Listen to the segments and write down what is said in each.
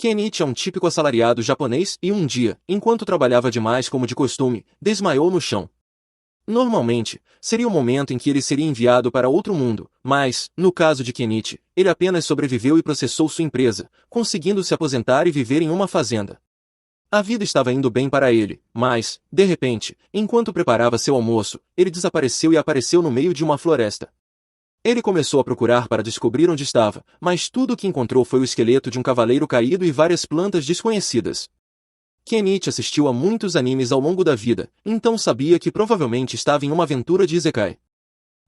Kenichi é um típico assalariado japonês e um dia, enquanto trabalhava demais como de costume, desmaiou no chão. Normalmente, seria o momento em que ele seria enviado para outro mundo, mas, no caso de Kenichi, ele apenas sobreviveu e processou sua empresa, conseguindo se aposentar e viver em uma fazenda. A vida estava indo bem para ele, mas, de repente, enquanto preparava seu almoço, ele desapareceu e apareceu no meio de uma floresta. Ele começou a procurar para descobrir onde estava, mas tudo o que encontrou foi o esqueleto de um cavaleiro caído e várias plantas desconhecidas. Kenichi assistiu a muitos animes ao longo da vida, então sabia que provavelmente estava em uma aventura de Isekai.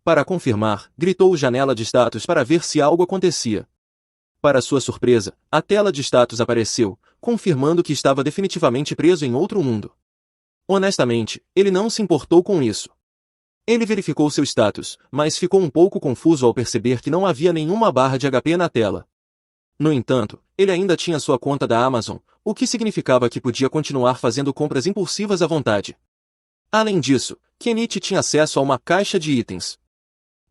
Para confirmar, gritou janela de status para ver se algo acontecia. Para sua surpresa, a tela de status apareceu, confirmando que estava definitivamente preso em outro mundo. Honestamente, ele não se importou com isso. Ele verificou seu status, mas ficou um pouco confuso ao perceber que não havia nenhuma barra de HP na tela. No entanto, ele ainda tinha sua conta da Amazon, o que significava que podia continuar fazendo compras impulsivas à vontade. Além disso, Kenichi tinha acesso a uma caixa de itens.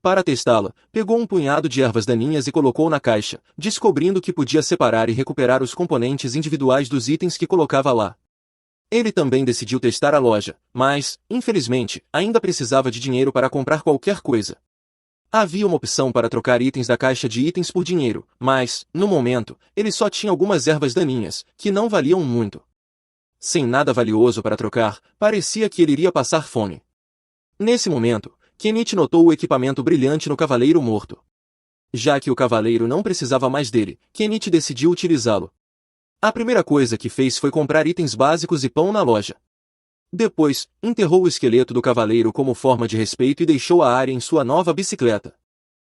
Para testá-la, pegou um punhado de ervas daninhas e colocou na caixa, descobrindo que podia separar e recuperar os componentes individuais dos itens que colocava lá. Ele também decidiu testar a loja, mas, infelizmente, ainda precisava de dinheiro para comprar qualquer coisa. Havia uma opção para trocar itens da caixa de itens por dinheiro, mas, no momento, ele só tinha algumas ervas daninhas, que não valiam muito. Sem nada valioso para trocar, parecia que ele iria passar fome. Nesse momento, Kenichi notou o equipamento brilhante no cavaleiro morto. Já que o cavaleiro não precisava mais dele, Kenichi decidiu utilizá-lo. A primeira coisa que fez foi comprar itens básicos e pão na loja. Depois, enterrou o esqueleto do cavaleiro como forma de respeito e deixou a área em sua nova bicicleta.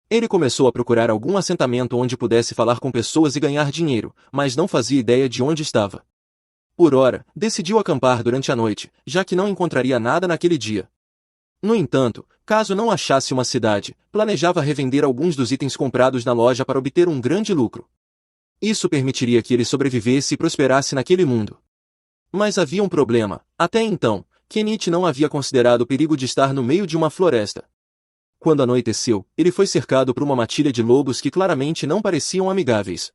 Ele começou a procurar algum assentamento onde pudesse falar com pessoas e ganhar dinheiro, mas não fazia ideia de onde estava. Por ora, decidiu acampar durante a noite, já que não encontraria nada naquele dia. No entanto, caso não achasse uma cidade, planejava revender alguns dos itens comprados na loja para obter um grande lucro. Isso permitiria que ele sobrevivesse e prosperasse naquele mundo. Mas havia um problema. Até então, Kenichi não havia considerado o perigo de estar no meio de uma floresta. Quando anoiteceu, ele foi cercado por uma matilha de lobos que claramente não pareciam amigáveis.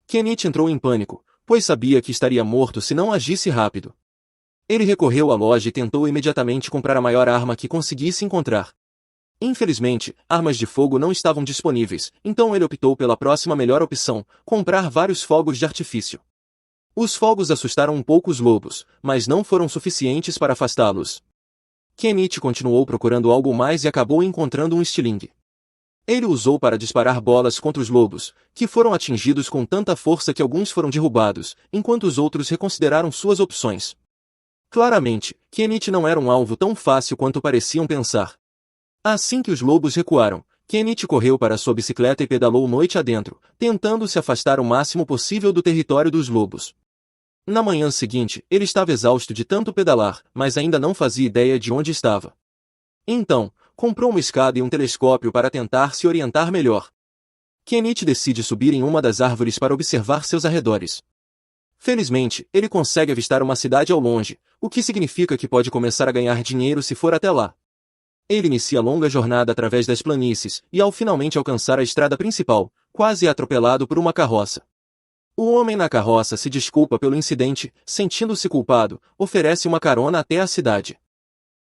Kenichi entrou em pânico, pois sabia que estaria morto se não agisse rápido. Ele recorreu à loja e tentou imediatamente comprar a maior arma que conseguisse encontrar. Infelizmente, armas de fogo não estavam disponíveis, então ele optou pela próxima melhor opção, comprar vários fogos de artifício. Os fogos assustaram um pouco os lobos, mas não foram suficientes para afastá-los. Kenichi continuou procurando algo mais e acabou encontrando um estilingue. Ele usou para disparar bolas contra os lobos, que foram atingidos com tanta força que alguns foram derrubados, enquanto os outros reconsideraram suas opções. Claramente, Kenichi não era um alvo tão fácil quanto pareciam pensar. Assim que os lobos recuaram, Kenichi correu para sua bicicleta e pedalou noite adentro, tentando se afastar o máximo possível do território dos lobos. Na manhã seguinte, ele estava exausto de tanto pedalar, mas ainda não fazia ideia de onde estava. Então, comprou uma escada e um telescópio para tentar se orientar melhor. Kenichi decide subir em uma das árvores para observar seus arredores. Felizmente, ele consegue avistar uma cidade ao longe, o que significa que pode começar a ganhar dinheiro se for até lá. Ele inicia a longa jornada através das planícies, e ao finalmente alcançar a estrada principal, quase é atropelado por uma carroça. O homem na carroça se desculpa pelo incidente, sentindo-se culpado, oferece uma carona até a cidade.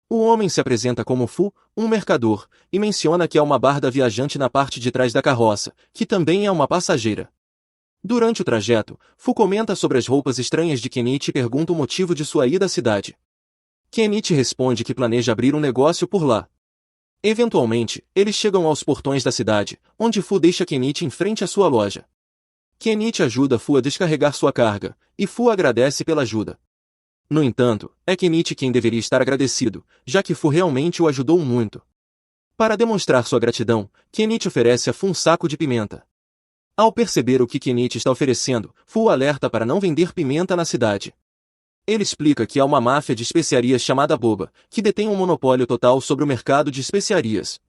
O homem se apresenta como Fu, um mercador, e menciona que há uma barda viajante na parte de trás da carroça, que também é uma passageira. Durante o trajeto, Fu comenta sobre as roupas estranhas de Kenichi e pergunta o motivo de sua ida à cidade. Kenichi responde que planeja abrir um negócio por lá. Eventualmente, eles chegam aos portões da cidade, onde Fu deixa Kenichi em frente à sua loja. Kenichi ajuda Fu a descarregar sua carga, e Fu agradece pela ajuda. No entanto, é Kenichi quem deveria estar agradecido, já que Fu realmente o ajudou muito. Para demonstrar sua gratidão, Kenichi oferece a Fu um saco de pimenta. Ao perceber o que Kenichi está oferecendo, Fu alerta para não vender pimenta na cidade. Ele explica que há uma máfia de especiarias chamada Boba, que detém um monopólio total sobre o mercado de especiarias.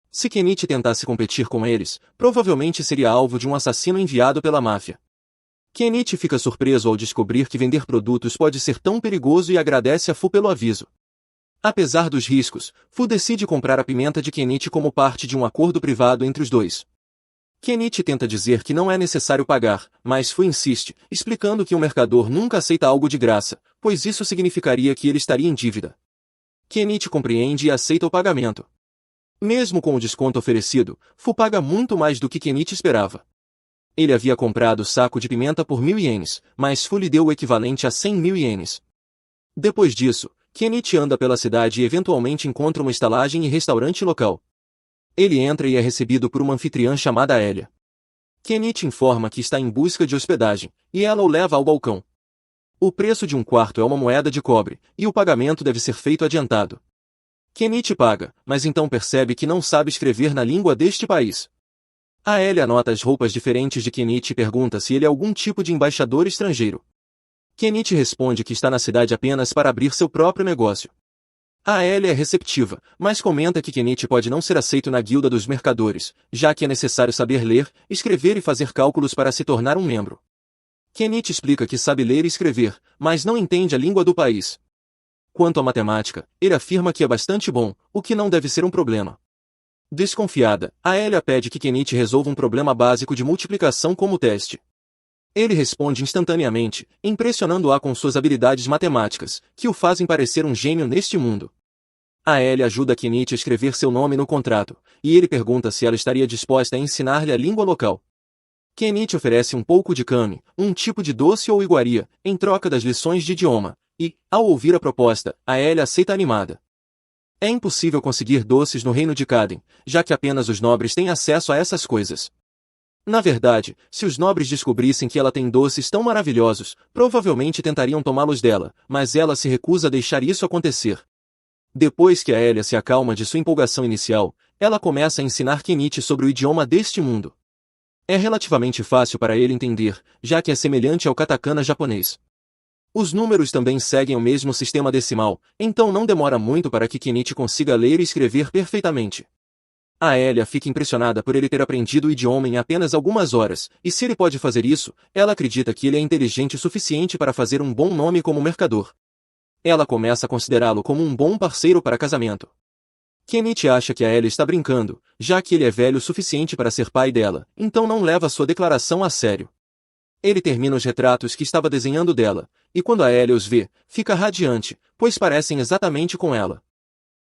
Se Kenichi tentasse competir com eles, provavelmente seria alvo de um assassino enviado pela máfia. Kenichi fica surpreso ao descobrir que vender produtos pode ser tão perigoso e agradece a Fu pelo aviso. Apesar dos riscos, Fu decide comprar a pimenta de Kenichi como parte de um acordo privado entre os dois. Kenichi tenta dizer que não é necessário pagar, mas Fu insiste, explicando que um mercador nunca aceita algo de graça, pois isso significaria que ele estaria em dívida. Kenichi compreende e aceita o pagamento. Mesmo com o desconto oferecido, Fu paga muito mais do que Kenichi esperava. Ele havia comprado o saco de pimenta por 1.000 ienes, mas Fu lhe deu o equivalente a 100.000 ienes. Depois disso, Kenichi anda pela cidade e eventualmente encontra uma estalagem e restaurante local. Ele entra e é recebido por uma anfitriã chamada Elia. Kenichi informa que está em busca de hospedagem, e ela o leva ao balcão. O preço de um quarto é uma moeda de cobre, e o pagamento deve ser feito adiantado. Kenichi paga, mas então percebe que não sabe escrever na língua deste país. A Elia nota as roupas diferentes de Kenichi e pergunta se ele é algum tipo de embaixador estrangeiro. Kenichi responde que está na cidade apenas para abrir seu próprio negócio. A Elia é receptiva, mas comenta que Kenichi pode não ser aceito na guilda dos mercadores, já que é necessário saber ler, escrever e fazer cálculos para se tornar um membro. Kenichi explica que sabe ler e escrever, mas não entende a língua do país. Quanto à matemática, ele afirma que é bastante bom, o que não deve ser um problema. Desconfiada, a Elia pede que Kenichi resolva um problema básico de multiplicação como teste. Ele responde instantaneamente, impressionando-a com suas habilidades matemáticas, que o fazem parecer um gênio neste mundo. A Ellie ajuda Kenichi a escrever seu nome no contrato, e ele pergunta se ela estaria disposta a ensinar-lhe a língua local. Kenichi oferece um pouco de kami, um tipo de doce ou iguaria, em troca das lições de idioma, e, ao ouvir a proposta, a Ellie aceita animada. É impossível conseguir doces no reino de Kaden, já que apenas os nobres têm acesso a essas coisas. Na verdade, se os nobres descobrissem que ela tem doces tão maravilhosos, provavelmente tentariam tomá-los dela, mas ela se recusa a deixar isso acontecer. Depois que a Elia se acalma de sua empolgação inicial, ela começa a ensinar Kenichi sobre o idioma deste mundo. É relativamente fácil para ele entender, já que é semelhante ao katakana japonês. Os números também seguem o mesmo sistema decimal, então não demora muito para que Kenichi consiga ler e escrever perfeitamente. A Elia fica impressionada por ele ter aprendido o idioma em apenas algumas horas, e se ele pode fazer isso, ela acredita que ele é inteligente o suficiente para fazer um bom nome como mercador. Ela começa a considerá-lo como um bom parceiro para casamento. Kenichi acha que a Elia está brincando, já que ele é velho o suficiente para ser pai dela, então não leva sua declaração a sério. Ele termina os retratos que estava desenhando dela, e quando a Elia os vê, fica radiante, pois parecem exatamente com ela.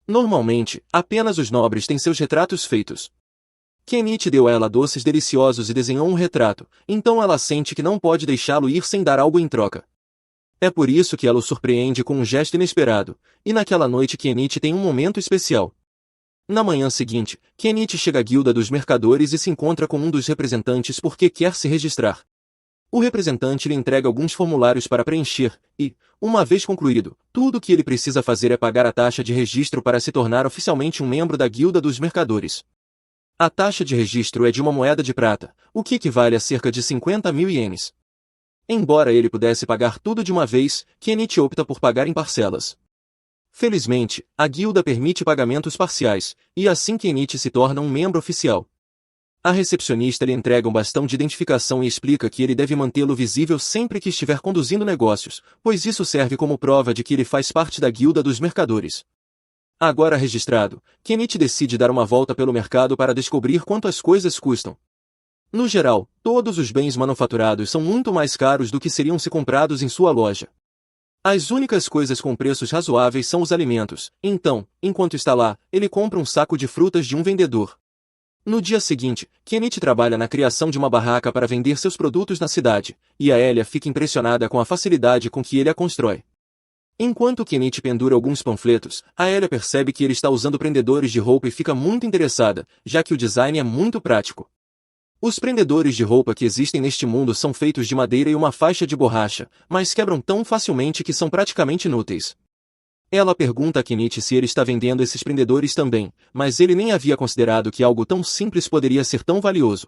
Normalmente, apenas os nobres têm seus retratos feitos. Kenichi deu a ela doces deliciosos e desenhou um retrato, então ela sente que não pode deixá-lo ir sem dar algo em troca. É por isso que ela o surpreende com um gesto inesperado, e naquela noite Kenichi tem um momento especial. Na manhã seguinte, Kenichi chega à guilda dos mercadores e se encontra com um dos representantes porque quer se registrar. O representante lhe entrega alguns formulários para preencher, e, uma vez concluído, tudo o que ele precisa fazer é pagar a taxa de registro para se tornar oficialmente um membro da guilda dos mercadores. A taxa de registro é de uma moeda de prata, o que equivale a cerca de 50.000 ienes. Embora ele pudesse pagar tudo de uma vez, Kenichi opta por pagar em parcelas. Felizmente, a guilda permite pagamentos parciais, e assim Kenichi se torna um membro oficial. A recepcionista lhe entrega um bastão de identificação e explica que ele deve mantê-lo visível sempre que estiver conduzindo negócios, pois isso serve como prova de que ele faz parte da guilda dos mercadores. Agora registrado, Kenichi decide dar uma volta pelo mercado para descobrir quanto as coisas custam. No geral, todos os bens manufaturados são muito mais caros do que seriam se comprados em sua loja. As únicas coisas com preços razoáveis são os alimentos, então, enquanto está lá, ele compra um saco de frutas de um vendedor. No dia seguinte, Kenichi trabalha na criação de uma barraca para vender seus produtos na cidade, e a Elia fica impressionada com a facilidade com que ele a constrói. Enquanto Kenichi pendura alguns panfletos, a Elia percebe que ele está usando prendedores de roupa e fica muito interessada, já que o design é muito prático. Os prendedores de roupa que existem neste mundo são feitos de madeira e uma faixa de borracha, mas quebram tão facilmente que são praticamente inúteis. Ela pergunta a Kenichi se ele está vendendo esses prendedores também, mas ele nem havia considerado que algo tão simples poderia ser tão valioso.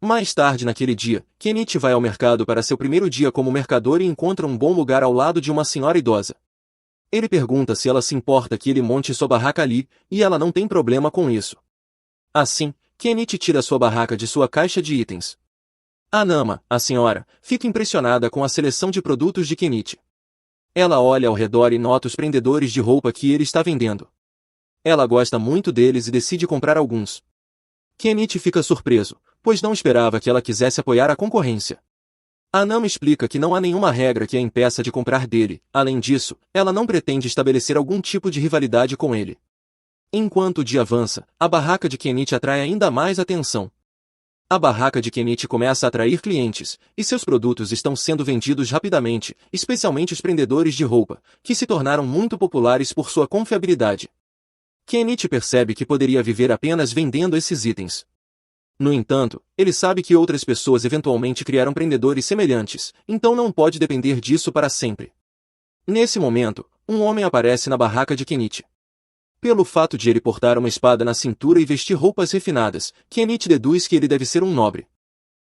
Mais tarde naquele dia, Kenichi vai ao mercado para seu primeiro dia como mercador e encontra um bom lugar ao lado de uma senhora idosa. Ele pergunta se ela se importa que ele monte sua barraca ali, e ela não tem problema com isso. Assim, Kenichi tira sua barraca de sua caixa de itens. A Nama, a senhora, fica impressionada com a seleção de produtos de Kenichi. Ela olha ao redor e nota os prendedores de roupa que ele está vendendo. Ela gosta muito deles e decide comprar alguns. Kenichi fica surpreso, pois não esperava que ela quisesse apoiar a concorrência. A Nami explica que não há nenhuma regra que a impeça de comprar dele, além disso, ela não pretende estabelecer algum tipo de rivalidade com ele. Enquanto o dia avança, a barraca de Kenichi atrai ainda mais atenção. A barraca de Kenichi começa a atrair clientes, e seus produtos estão sendo vendidos rapidamente, especialmente os prendedores de roupa, que se tornaram muito populares por sua confiabilidade. Kenichi percebe que poderia viver apenas vendendo esses itens. No entanto, ele sabe que outras pessoas eventualmente criaram prendedores semelhantes, então não pode depender disso para sempre. Nesse momento, um homem aparece na barraca de Kenichi. Pelo fato de ele portar uma espada na cintura e vestir roupas refinadas, Kenichi deduz que ele deve ser um nobre.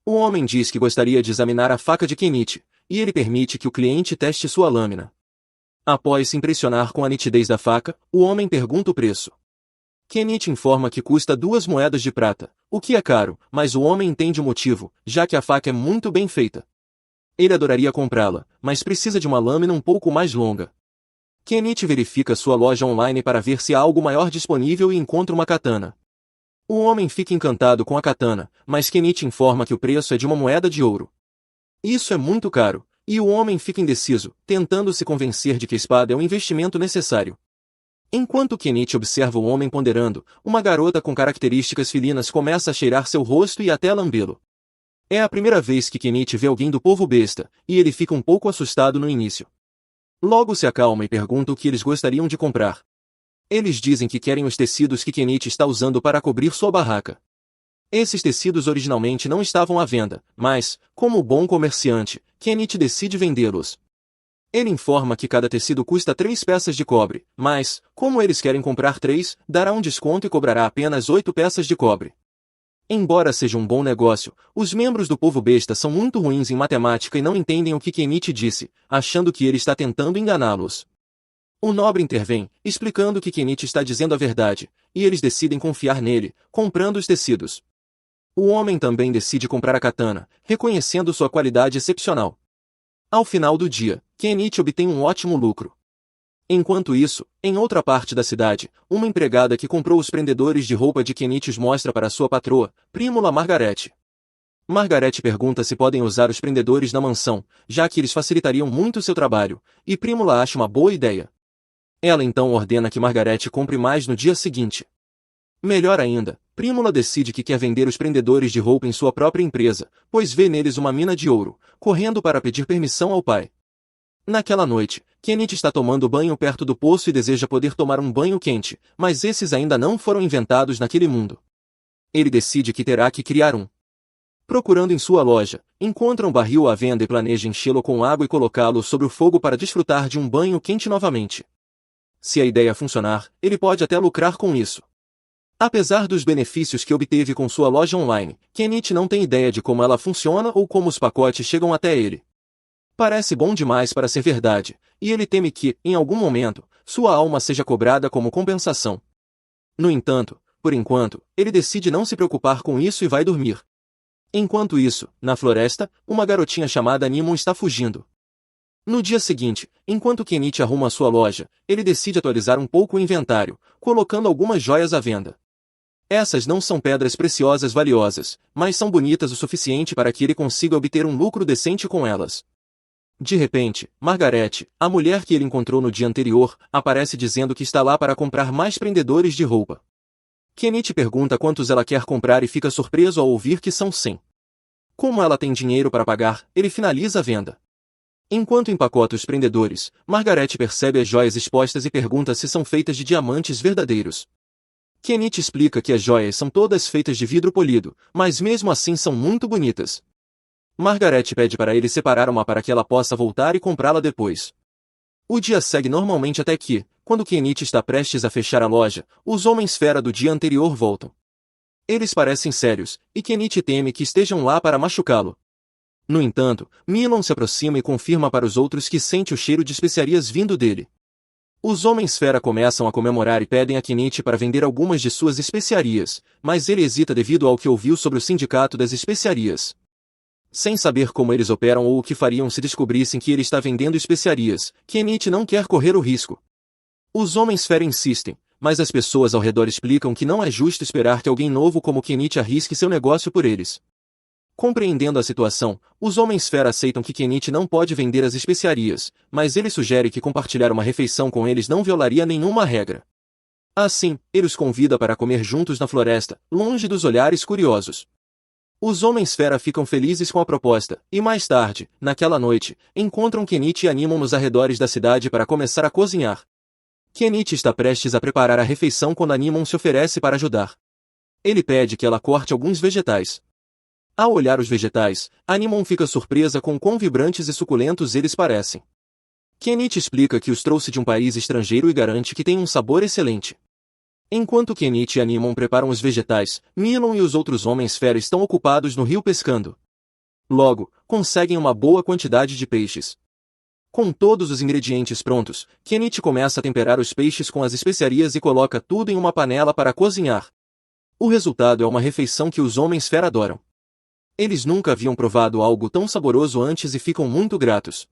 O homem diz que gostaria de examinar a faca de Kenichi, e ele permite que o cliente teste sua lâmina. Após se impressionar com a nitidez da faca, o homem pergunta o preço. Kenichi informa que custa 2 moedas de prata, o que é caro, mas o homem entende o motivo, já que a faca é muito bem feita. Ele adoraria comprá-la, mas precisa de uma lâmina um pouco mais longa. Kenichi verifica sua loja online para ver se há algo maior disponível e encontra uma katana. O homem fica encantado com a katana, mas Kenichi informa que o preço é de 1 moeda de ouro. Isso é muito caro, e o homem fica indeciso, tentando se convencer de que a espada é um investimento necessário. Enquanto Kenichi observa o homem ponderando, uma garota com características felinas começa a cheirar seu rosto e até lambê-lo. É a primeira vez que Kenichi vê alguém do povo besta, e ele fica um pouco assustado no início. Logo se acalma e pergunta o que eles gostariam de comprar. Eles dizem que querem os tecidos que Kenichi está usando para cobrir sua barraca. Esses tecidos originalmente não estavam à venda, mas, como bom comerciante, Kenichi decide vendê-los. Ele informa que cada tecido custa 3 peças de cobre, mas, como eles querem comprar 3, dará um desconto e cobrará apenas 8 peças de cobre. Embora seja um bom negócio, os membros do povo besta são muito ruins em matemática e não entendem o que Kenichi disse, achando que ele está tentando enganá-los. O nobre intervém, explicando que Kenichi está dizendo a verdade, e eles decidem confiar nele, comprando os tecidos. O homem também decide comprar a katana, reconhecendo sua qualidade excepcional. Ao final do dia, Kenichi obtém um ótimo lucro. Enquanto isso, em outra parte da cidade, uma empregada que comprou os prendedores de roupa de Kenichi os mostra para sua patroa, Prímula Margarete. Margarete pergunta se podem usar os prendedores na mansão, já que eles facilitariam muito seu trabalho, e Prímula acha uma boa ideia. Ela então ordena que Margarete compre mais no dia seguinte. Melhor ainda, Prímula decide que quer vender os prendedores de roupa em sua própria empresa, pois vê neles uma mina de ouro, correndo para pedir permissão ao pai. Naquela noite, Kenichi está tomando banho perto do poço e deseja poder tomar um banho quente, mas esses ainda não foram inventados naquele mundo. Ele decide que terá que criar um. Procurando em sua loja, encontra um barril à venda e planeja enchê-lo com água e colocá-lo sobre o fogo para desfrutar de um banho quente novamente. Se a ideia funcionar, ele pode até lucrar com isso. Apesar dos benefícios que obteve com sua loja online, Kenichi não tem ideia de como ela funciona ou como os pacotes chegam até ele. Parece bom demais para ser verdade, e ele teme que, em algum momento, sua alma seja cobrada como compensação. No entanto, por enquanto, ele decide não se preocupar com isso e vai dormir. Enquanto isso, na floresta, uma garotinha chamada Nimon está fugindo. No dia seguinte, enquanto Kenichi arruma sua loja, ele decide atualizar um pouco o inventário, colocando algumas joias à venda. Essas não são pedras preciosas valiosas, mas são bonitas o suficiente para que ele consiga obter um lucro decente com elas. De repente, Margarete, a mulher que ele encontrou no dia anterior, aparece dizendo que está lá para comprar mais prendedores de roupa. Kenichi pergunta quantos ela quer comprar e fica surpreso ao ouvir que são 100. Como ela tem dinheiro para pagar, ele finaliza a venda. Enquanto empacota os prendedores, Margarete percebe as joias expostas e pergunta se são feitas de diamantes verdadeiros. Kenichi explica que as joias são todas feitas de vidro polido, mas mesmo assim são muito bonitas. Margarete pede para ele separar uma para que ela possa voltar e comprá-la depois. O dia segue normalmente até que, quando Kenichi está prestes a fechar a loja, os homens-fera do dia anterior voltam. Eles parecem sérios, e Kenichi teme que estejam lá para machucá-lo. No entanto, Milon se aproxima e confirma para os outros que sente o cheiro de especiarias vindo dele. Os homens-fera começam a comemorar e pedem a Kenichi para vender algumas de suas especiarias, mas ele hesita devido ao que ouviu sobre o sindicato das especiarias. Sem saber como eles operam ou o que fariam se descobrissem que ele está vendendo especiarias, Kenichi não quer correr o risco. Os homens-fera insistem, mas as pessoas ao redor explicam que não é justo esperar que alguém novo como Kenichi arrisque seu negócio por eles. Compreendendo a situação, os Homens-Fera aceitam que Kenichi não pode vender as especiarias, mas ele sugere que compartilhar uma refeição com eles não violaria nenhuma regra. Assim, ele os convida para comer juntos na floresta, longe dos olhares curiosos. Os Homens-Fera ficam felizes com a proposta, e mais tarde, naquela noite, encontram Kenichi e animam nos arredores da cidade para começar a cozinhar. Kenichi está prestes a preparar a refeição quando Animon se oferece para ajudar. Ele pede que ela corte alguns vegetais. Ao olhar os vegetais, Animon fica surpresa com quão vibrantes e suculentos eles parecem. Kenichi explica que os trouxe de um país estrangeiro e garante que tem um sabor excelente. Enquanto Kenichi e Animon preparam os vegetais, Milon e os outros Homens-Fera estão ocupados no rio pescando. Logo, conseguem uma boa quantidade de peixes. Com todos os ingredientes prontos, Kenichi começa a temperar os peixes com as especiarias e coloca tudo em uma panela para cozinhar. O resultado é uma refeição que os Homens-Fera adoram. Eles nunca haviam provado algo tão saboroso antes e ficam muito gratos.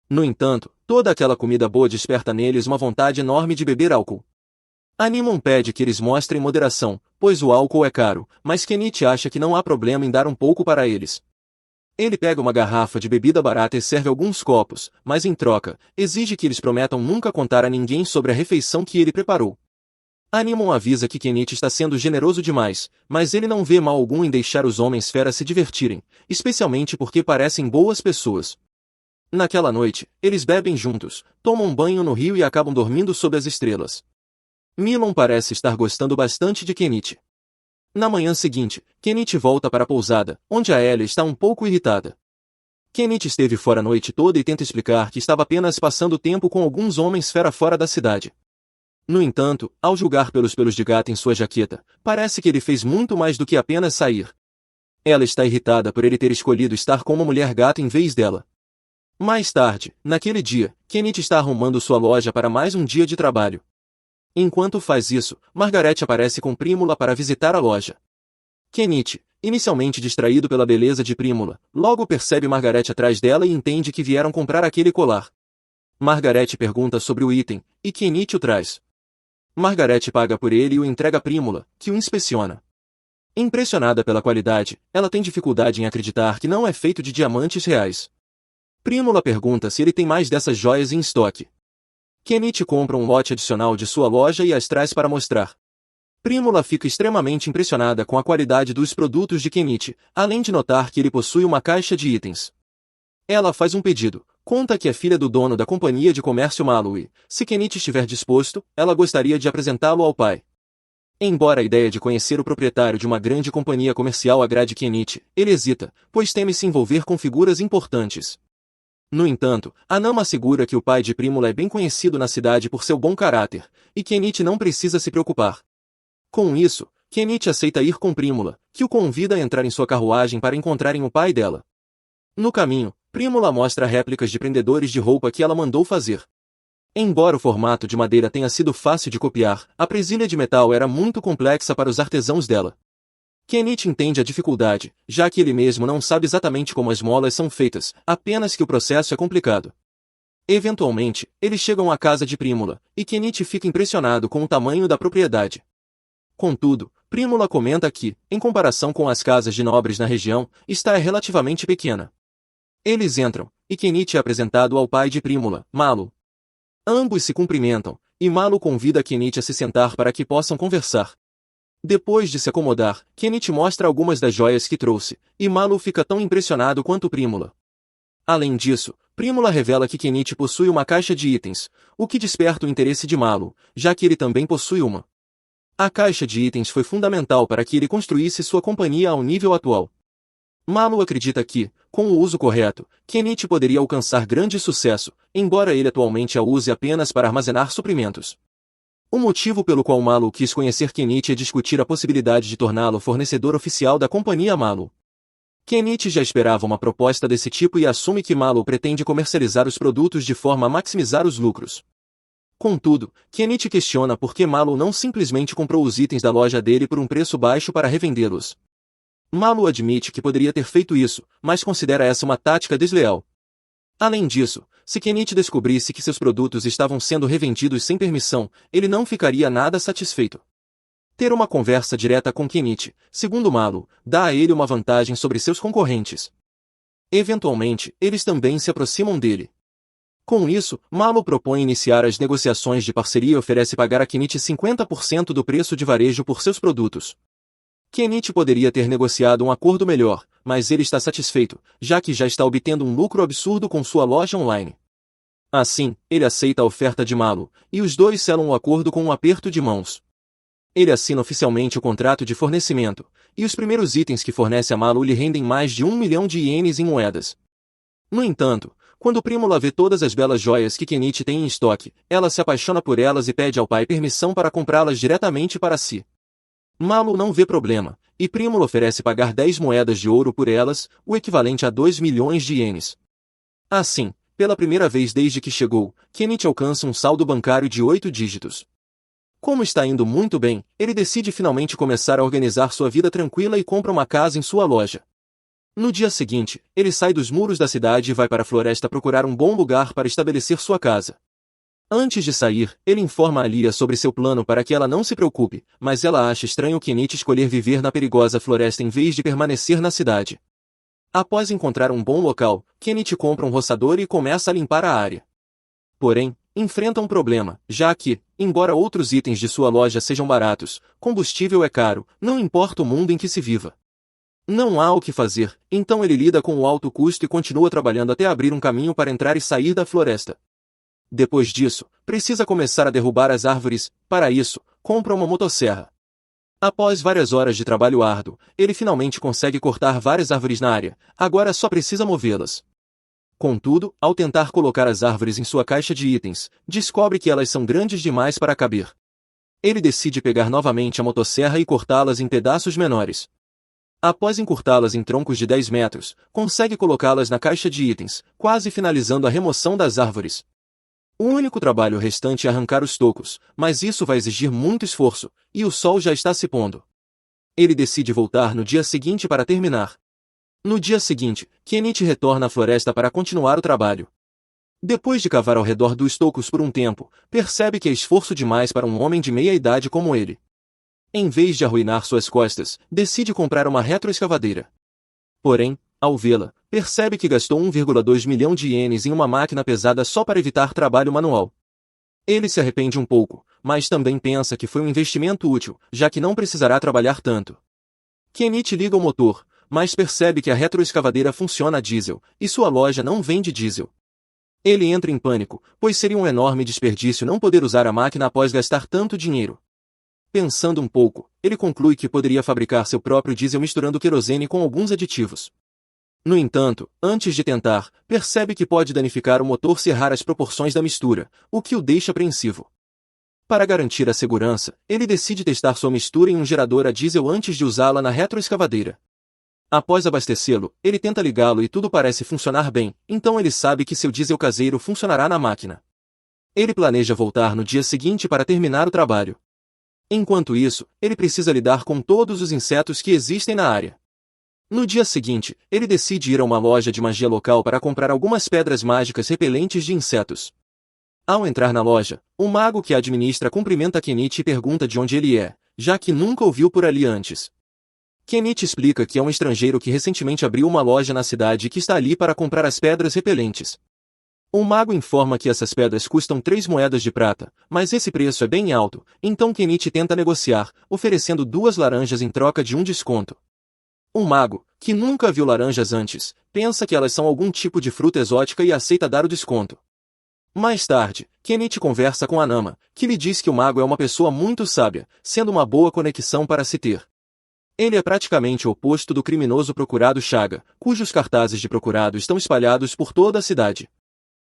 No entanto, toda aquela comida boa desperta neles uma vontade enorme de beber álcool. Animon pede que eles mostrem moderação, pois o álcool é caro, mas Kenichi acha que não há problema em dar um pouco para eles. Ele pega uma garrafa de bebida barata e serve alguns copos, mas em troca, exige que eles prometam nunca contar a ninguém sobre a refeição que ele preparou. Animon avisa que Kenichi está sendo generoso demais, mas ele não vê mal algum em deixar os Homens-Fera se divertirem, especialmente porque parecem boas pessoas. Naquela noite, eles bebem juntos, tomam banho no rio e acabam dormindo sob as estrelas. Milon parece estar gostando bastante de Kenichi. Na manhã seguinte, Kenichi volta para a pousada, onde a Ellie está um pouco irritada. Kenichi esteve fora a noite toda e tenta explicar que estava apenas passando tempo com alguns Homens-Fera fora da cidade. No entanto, ao julgar pelos pelos de gato em sua jaqueta, parece que ele fez muito mais do que apenas sair. Ela está irritada por ele ter escolhido estar com uma mulher-gato em vez dela. Mais tarde, naquele dia, Kenichi está arrumando sua loja para mais um dia de trabalho. Enquanto faz isso, Margaret aparece com Prímula para visitar a loja. Kenichi, inicialmente distraído pela beleza de Prímula, logo percebe Margaret atrás dela e entende que vieram comprar aquele colar. Margaret pergunta sobre o item, e Kenichi o traz. Margaret paga por ele e o entrega a Prímula, que o inspeciona. Impressionada pela qualidade, ela tem dificuldade em acreditar que não é feito de diamantes reais. Prímula pergunta se ele tem mais dessas joias em estoque. Kenichi compra um lote adicional de sua loja e as traz para mostrar. Prímula fica extremamente impressionada com a qualidade dos produtos de Kenichi, além de notar que ele possui uma caixa de itens. Ela faz um pedido, conta que é filha do dono da companhia de comércio Malu e, se Kenichi estiver disposto, ela gostaria de apresentá-lo ao pai. Embora a ideia de conhecer o proprietário de uma grande companhia comercial agrade Kenichi, ele hesita, pois teme se envolver com figuras importantes. No entanto, Anama assegura que o pai de Prímula é bem conhecido na cidade por seu bom caráter, e Kenichi não precisa se preocupar. Com isso, Kenichi aceita ir com Prímula, que o convida a entrar em sua carruagem para encontrarem o pai dela. No caminho, Prímula mostra réplicas de prendedores de roupa que ela mandou fazer. Embora o formato de madeira tenha sido fácil de copiar, a presilha de metal era muito complexa para os artesãos dela. Kenichi entende a dificuldade, já que ele mesmo não sabe exatamente como as molas são feitas, apenas que o processo é complicado. Eventualmente, eles chegam à casa de Prímula, e Kenichi fica impressionado com o tamanho da propriedade. Contudo, Prímula comenta que, em comparação com as casas de nobres na região, está relativamente pequena. Eles entram, e Kenichi é apresentado ao pai de Prímula, Malu. Ambos se cumprimentam, e Malu convida Kenichi a se sentar para que possam conversar. Depois de se acomodar, Kenichi mostra algumas das joias que trouxe, e Malu fica tão impressionado quanto Prímula. Além disso, Prímula revela que Kenichi possui uma caixa de itens, o que desperta o interesse de Malu, já que ele também possui uma. A caixa de itens foi fundamental para que ele construísse sua companhia ao nível atual. Malu acredita que, com o uso correto, Kenichi poderia alcançar grande sucesso, embora ele atualmente a use apenas para armazenar suprimentos. O motivo pelo qual Malu quis conhecer Kenichi é discutir a possibilidade de torná-lo fornecedor oficial da companhia Malu. Kenichi já esperava uma proposta desse tipo e assume que Malu pretende comercializar os produtos de forma a maximizar os lucros. Contudo, Kenichi questiona por que Malu não simplesmente comprou os itens da loja dele por um preço baixo para revendê-los. Malu admite que poderia ter feito isso, mas considera essa uma tática desleal. Além disso, Se Kenichi descobrisse que seus produtos estavam sendo revendidos sem permissão, ele não ficaria nada satisfeito. Ter uma conversa direta com Kenichi, segundo Malo, dá a ele uma vantagem sobre seus concorrentes. Eventualmente, eles também se aproximam dele. Com isso, Malo propõe iniciar as negociações de parceria e oferece pagar a Kenichi 50% do preço de varejo por seus produtos. Kenichi poderia ter negociado um acordo melhor, mas ele está satisfeito, já que já está obtendo um lucro absurdo com sua loja online. Assim, ele aceita a oferta de Malo, e os dois selam o acordo com um aperto de mãos. Ele assina oficialmente o contrato de fornecimento, e os primeiros itens que fornece a Malo lhe rendem mais de 1 milhão de ienes em moedas. No entanto, quando Primula vê todas as belas joias que Kenichi tem em estoque, ela se apaixona por elas e pede ao pai permissão para comprá-las diretamente para si. Malo não vê problema, e Primula oferece pagar 10 moedas de ouro por elas, o equivalente a 2 milhões de ienes. Assim, pela primeira vez desde que chegou, Kenichi alcança um saldo bancário de 8 dígitos. Como está indo muito bem, ele decide finalmente começar a organizar sua vida tranquila e compra uma casa em sua loja. No dia seguinte, ele sai dos muros da cidade e vai para a floresta procurar um bom lugar para estabelecer sua casa. Antes de sair, ele informa a Lia sobre seu plano para que ela não se preocupe, mas ela acha estranho Kenichi escolher viver na perigosa floresta em vez de permanecer na cidade. Após encontrar um bom local, Kenichi compra um roçador e começa a limpar a área. Porém, enfrenta um problema, já que, embora outros itens de sua loja sejam baratos, combustível é caro, não importa o mundo em que se viva. Não há o que fazer, então ele lida com o alto custo e continua trabalhando até abrir um caminho para entrar e sair da floresta. Depois disso, precisa começar a derrubar as árvores, para isso, compra uma motosserra. Após várias horas de trabalho árduo, ele finalmente consegue cortar várias árvores na área, agora só precisa movê-las. Contudo, ao tentar colocar as árvores em sua caixa de itens, descobre que elas são grandes demais para caber. Ele decide pegar novamente a motosserra e cortá-las em pedaços menores. Após encurtá-las em troncos de 10 metros, consegue colocá-las na caixa de itens, quase finalizando a remoção das árvores. O único trabalho restante é arrancar os tocos, mas isso vai exigir muito esforço, e o sol já está se pondo. Ele decide voltar no dia seguinte para terminar. No dia seguinte, Kenichi retorna à floresta para continuar o trabalho. Depois de cavar ao redor dos tocos por um tempo, percebe que é esforço demais para um homem de meia idade como ele. Em vez de arruinar suas costas, decide comprar uma retroescavadeira. Porém, ao vê-la, percebe que gastou 1,2 milhão de ienes em uma máquina pesada só para evitar trabalho manual. Ele se arrepende um pouco, mas também pensa que foi um investimento útil, já que não precisará trabalhar tanto. Kenichi liga o motor, mas percebe que a retroescavadeira funciona a diesel, e sua loja não vende diesel. Ele entra em pânico, pois seria um enorme desperdício não poder usar a máquina após gastar tanto dinheiro. Pensando um pouco, ele conclui que poderia fabricar seu próprio diesel misturando querosene com alguns aditivos. No entanto, antes de tentar, percebe que pode danificar o motor se errar as proporções da mistura, o que o deixa apreensivo. Para garantir a segurança, ele decide testar sua mistura em um gerador a diesel antes de usá-la na retroescavadeira. Após abastecê-lo, ele tenta ligá-lo e tudo parece funcionar bem, então ele sabe que seu diesel caseiro funcionará na máquina. Ele planeja voltar no dia seguinte para terminar o trabalho. Enquanto isso, ele precisa lidar com todos os insetos que existem na área. No dia seguinte, ele decide ir a uma loja de magia local para comprar algumas pedras mágicas repelentes de insetos. Ao entrar na loja, o mago que a administra cumprimenta Kenichi e pergunta de onde ele é, já que nunca o viu por ali antes. Kenichi explica que é um estrangeiro que recentemente abriu uma loja na cidade e que está ali para comprar as pedras repelentes. O mago informa que essas pedras custam 3 moedas de prata, mas esse preço é bem alto, então Kenichi tenta negociar, oferecendo 2 laranjas em troca de um desconto. O mago, que nunca viu laranjas antes, pensa que elas são algum tipo de fruta exótica e aceita dar o desconto. Mais tarde, Kenichi conversa com Anama, que lhe diz que o mago é uma pessoa muito sábia, sendo uma boa conexão para se ter. Ele é praticamente o oposto do criminoso procurado Chaga, cujos cartazes de procurado estão espalhados por toda a cidade.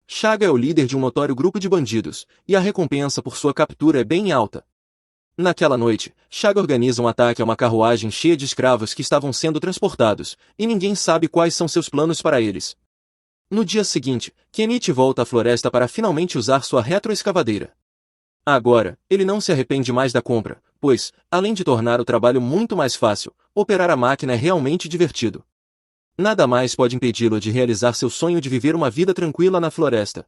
Chaga é o líder de um notório grupo de bandidos, e a recompensa por sua captura é bem alta. Naquela noite, Chaga organiza um ataque a uma carruagem cheia de escravos que estavam sendo transportados, e ninguém sabe quais são seus planos para eles. No dia seguinte, Kenichi volta à floresta para finalmente usar sua retroescavadeira. Agora, ele não se arrepende mais da compra, pois, além de tornar o trabalho muito mais fácil, operar a máquina é realmente divertido. Nada mais pode impedi-lo de realizar seu sonho de viver uma vida tranquila na floresta.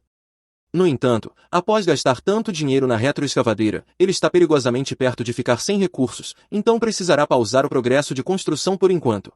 No entanto, após gastar tanto dinheiro na retroescavadeira, ele está perigosamente perto de ficar sem recursos, então precisará pausar o progresso de construção por enquanto.